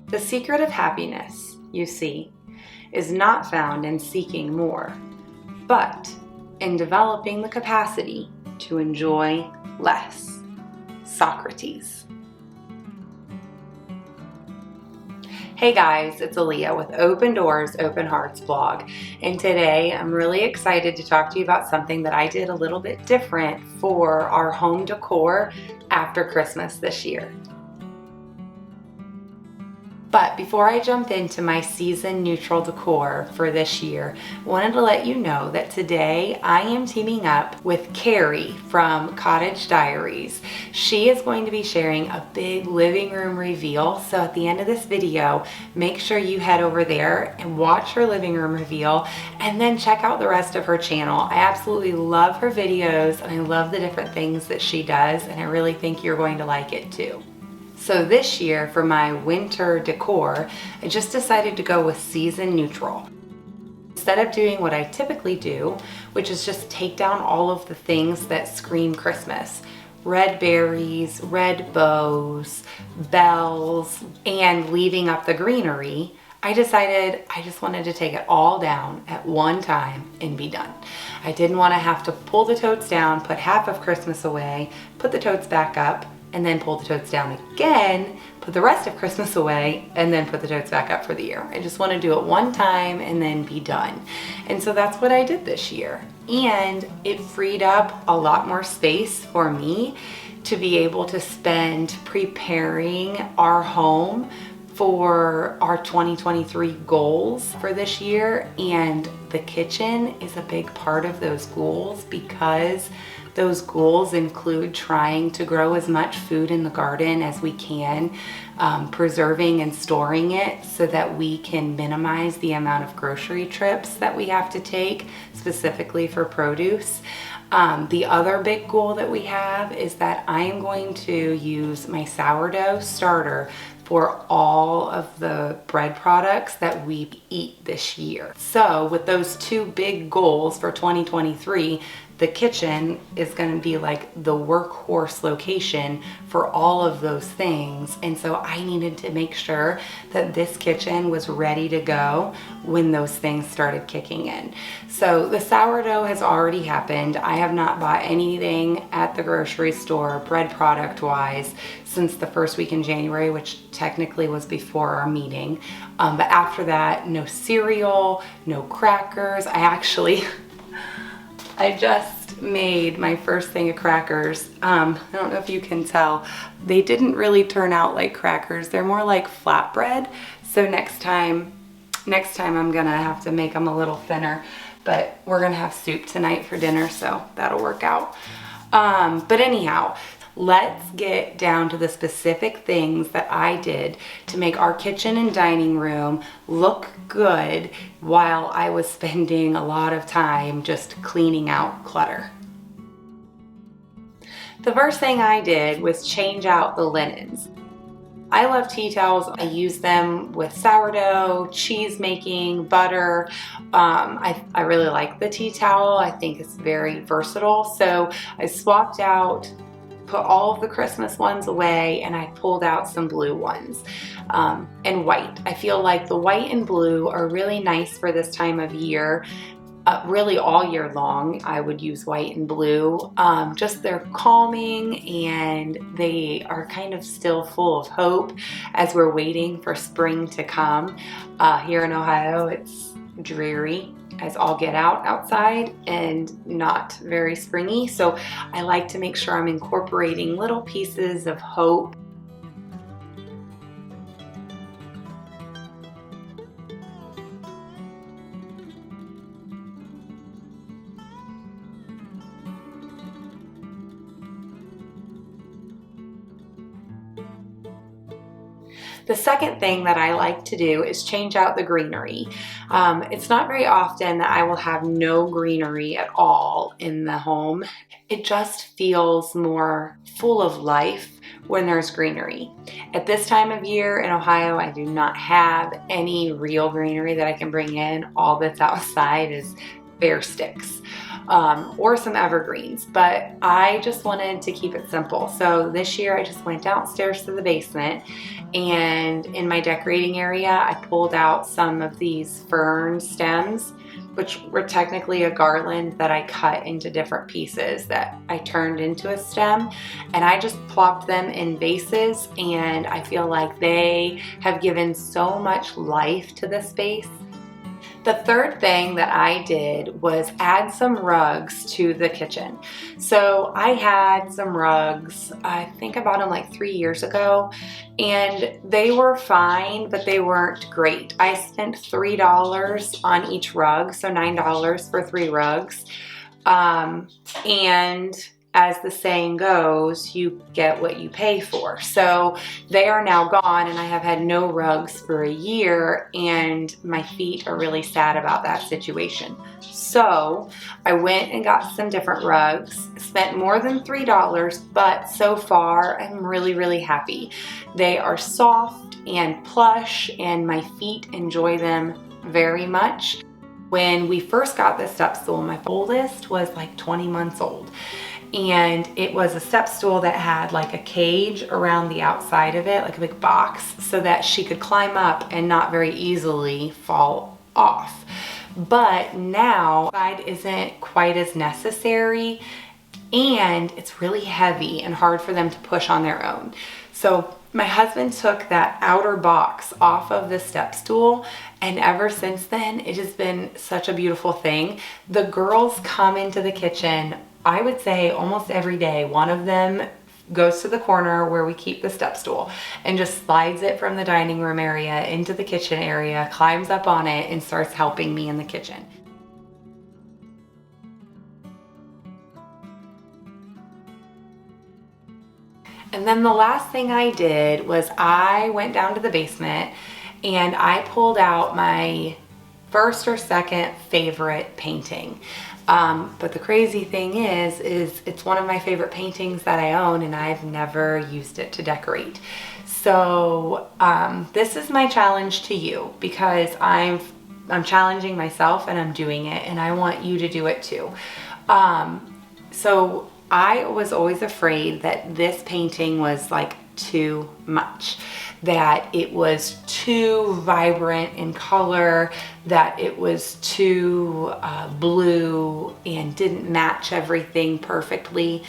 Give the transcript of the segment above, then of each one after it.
The secret of happiness, you see, is not found in seeking more, but in developing the capacity to enjoy less. Socrates. Hey guys, it's Aaliyah with Open Doors, Open Hearts blog, and today I'm really excited to talk to you about something that I did a little bit different for our home decor after Christmas this year. But before I jump into my season neutral decor for this year, I wanted to let you know that today I am teaming up with Karrie from Cottage Diaries. She is going to be sharing a big living room reveal. So at the end of this video, make sure you head over there and watch her living room reveal and then check out the rest of her channel. I absolutely love her videos and I love the different things that she does, and I really think you're going to like it too. So this year for my winter decor, I just decided to go with season neutral. Instead of doing what I typically do, which is just take down all of the things that scream Christmas, red berries, red bows, bells, and leaving up the greenery, I decided I just wanted to take it all down at one time and be done. I didn't want to have to pull the totes down, put half of Christmas away, put the totes back up, and then pull the totes down again, put the rest of Christmas away, and then put the totes back up for the year. I just want to do it one time and then be done. And so that's what I did this year. And it freed up a lot more space for me to be able to spend preparing our home for our 2023 goals for this year. And the kitchen is a big part of those goals, because those goals include trying to grow as much food in the garden as we can, preserving and storing it so that we can minimize the amount of grocery trips that we have to take specifically for produce. The other big goal that we have is that I am going to use my sourdough starter for all of the bread products that we eat this year. So with those two big goals for 2023, the kitchen is going to be like the workhorse location for all of those things. And so I needed to make sure that this kitchen was ready to go when those things started kicking in. So the sourdough has already happened. I have not bought anything at the grocery store bread product wise since the first week in January, which technically was before our meeting. But after that, no cereal, no crackers. I just made my first thing of crackers. I don't know if you can tell, they didn't really turn out like crackers. They're more like flatbread. So next time I'm gonna have to make them a little thinner, but we're gonna have soup tonight for dinner, so that'll work out. But anyhow, let's get down to the specific things that I did to make our kitchen and dining room look good while I was spending a lot of time just cleaning out clutter. The first thing I did was change out the linens. I love tea towels. I use them with sourdough, cheese making, butter. I really like the tea towel. I think it's very versatile. So I swapped out, put all of the Christmas ones away, and I pulled out some blue ones and white. I feel like the white and blue are really nice for this time of year. Really all year long I would use white and blue. Just they're calming and they are kind of still full of hope as we're waiting for spring to come. Here in Ohio it's dreary as all get out outside and not very springy, so I like to make sure I'm incorporating little pieces of hope. The second thing that I like to do is change out the greenery. It's not very often that I will have no greenery at all in the home. It just feels more full of life when there's greenery. At this time of year in Ohio, I do not have any real greenery that I can bring in. All that's outside is bare sticks. or some evergreens, but I just wanted to keep it simple. So this year I just went downstairs to the basement, and in my decorating area I pulled out some of these fern stems, which were technically a garland that I cut into different pieces that I turned into a stem, and I just plopped them in vases, and I feel like they have given so much life to the space. The third thing that I did was add some rugs to the kitchen. So I had some rugs, I think I bought them like 3 years ago, and they were fine, but they weren't great. I spent $3 on each rug, so $9 for 3 rugs. And as the saying goes, you get what you pay for. So they are now gone, and I have had no rugs for a year, and my feet are really sad about that situation. So I went and got some different rugs, spent more than $3, but so far I'm really, really happy. They are soft and plush, and my feet enjoy them very much. When we first got this step stool, my oldest was like 20 months old. And it was a step stool that had like a cage around the outside of it, like a big box, so that she could climb up and not very easily fall off. But now, side isn't quite as necessary, and it's really heavy and hard for them to push on their own. So my husband took that outer box off of the step stool, and ever since then, it has been such a beautiful thing. The girls come into the kitchen, I would say almost every day. One of them goes to the corner where we keep the step stool and just slides it from the dining room area into the kitchen area, climbs up on it, and starts helping me in the kitchen. And then the last thing I did was I went down to the basement and I pulled out my first or second favorite painting. But the crazy thing is it's one of my favorite paintings that I own, and I've never used it to decorate. So this is my challenge to you, because I'm challenging myself and I'm doing it, and I want you to do it too. So I was always afraid that this painting was like too much, that it was too vibrant in color, that it was too blue and didn't match everything perfectly.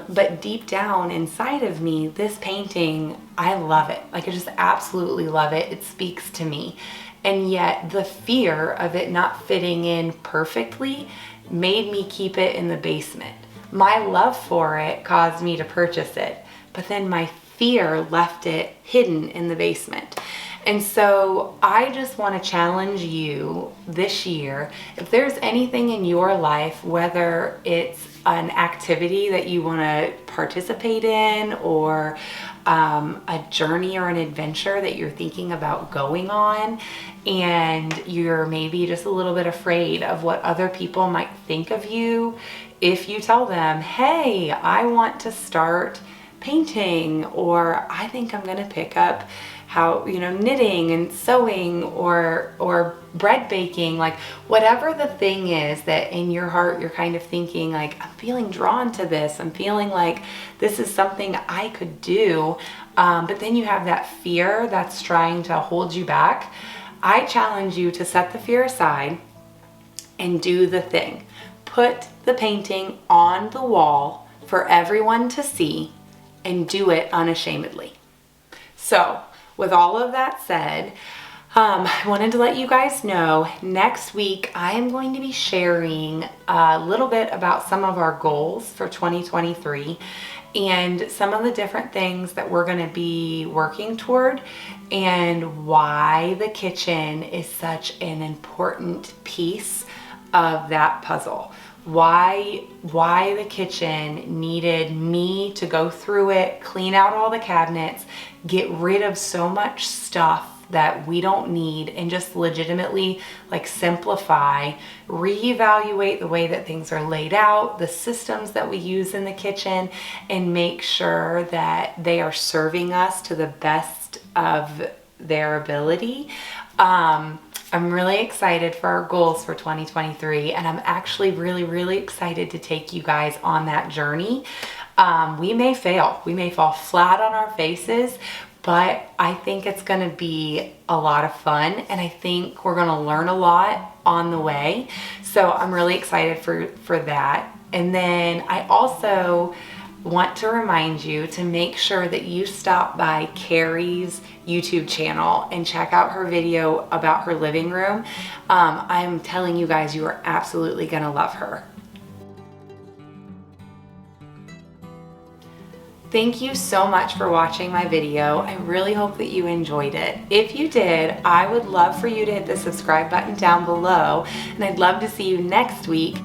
But deep down inside of me, this painting, I love it. Like, I just absolutely love it. It speaks to me. And yet the fear of it not fitting in perfectly made me keep it in the basement. My love for it caused me to purchase it, but then my fear left it hidden in the basement. And so I just want to challenge you this year, if there's anything in your life, whether it's an activity that you want to participate in, or a journey or an adventure that you're thinking about going on, and you're maybe just a little bit afraid of what other people might think of you if you tell them, hey, I want to start painting, or I think I'm gonna pick up knitting and sewing, or bread baking, like whatever the thing is that in your heart you're kind of thinking like, I'm feeling drawn to this, I'm feeling like this is something I could do, but then you have that fear that's trying to hold you back. I challenge you to set the fear aside and do the thing. Put the painting on the wall for everyone to see, and do it unashamedly. So with all of that said, I wanted to let you guys know next week I am going to be sharing a little bit about some of our goals for 2023 and some of the different things that we're going to be working toward, and why the kitchen is such an important piece of that puzzle. Why the kitchen needed me to go through it, clean out all the cabinets, get rid of so much stuff that we don't need, and just legitimately like simplify, reevaluate the way that things are laid out, the systems that we use in the kitchen, and make sure that they are serving us to the best of their ability. I'm really excited for our goals for 2023, and I'm actually really excited to take you guys on that journey. We may fail, we may fall flat on our faces, but I think it's gonna be a lot of fun, and I think we're gonna learn a lot on the way. So I'm really excited for that. And then I also want to remind you to make sure that you stop by Karrie's YouTube channel and check out her video about her living room. I'm telling you guys, you are absolutely gonna love her. Thank you so much for watching my video. I really hope that you enjoyed it. If you did, I would love for you to hit the subscribe button down below, and I'd love to see you next week